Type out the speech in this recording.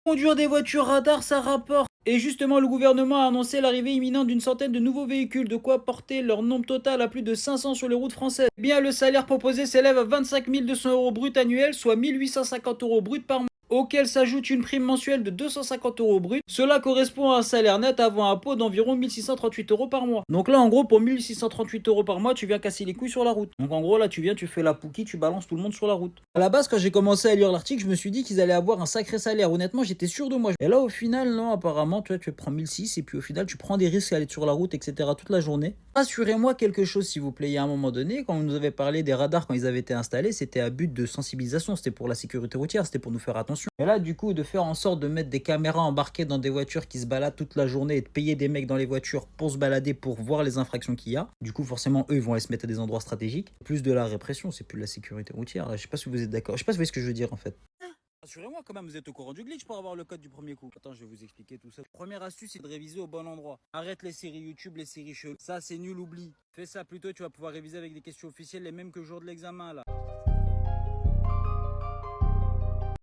Conduire des voitures radars, ça rapporte. Et justement, le gouvernement a annoncé l'arrivée imminente d'une centaine de nouveaux véhicules, de quoi porter leur nombre total à plus de 500 sur les routes françaises. Eh bien, le salaire proposé s'élève à 25 200 € brut annuels, soit 1 850 € brut par mois, auquel s'ajoute une prime mensuelle de 250 € brut. Cela correspond à un salaire net avant impôt d'environ 1 638 € par mois. Donc là, en gros, pour 1 638 € par mois, tu viens casser les couilles sur la route. Donc en gros, là, tu viens, tu fais la pouki, tu balances tout le monde sur la route. À la base, quand j'ai commencé à lire l'article, je me suis dit qu'ils allaient avoir un sacré salaire. Honnêtement, j'étais sûr de moi. Et là, au final, non, apparemment, tu vois, tu prends 1 600 et puis au final, tu prends des risques à aller sur la route, etc. toute la journée. Rassurez-moi quelque chose, s'il vous plaît. Il y a un moment donné, quand vous nous avez parlé des radars quand ils avaient été installés, c'était à but de sensibilisation. C'était pour la sécurité routière, c'était pour nous faire attention. Et là, du coup, de faire en sorte de mettre des caméras embarquées dans des voitures qui se baladent toute la journée et de payer des mecs dans les voitures pour se balader, pour voir les infractions qu'il y a. Du coup, forcément, eux, ils vont aller se mettre à des endroits stratégiques. Plus de la répression, c'est plus de la sécurité routière. Là, je sais pas si vous êtes d'accord. Je sais pas si vous voyez ce que je veux dire en fait. Rassurez-moi quand même, vous êtes au courant du glitch pour avoir le code du premier coup. Attends, je vais vous expliquer tout ça. Première astuce, c'est de réviser au bon endroit. Arrête les séries YouTube, les séries cheloues. Ça, c'est nul, oublie. Fais ça plutôt, tu vas pouvoir réviser avec des questions officielles, les mêmes que le jour de l'examen là.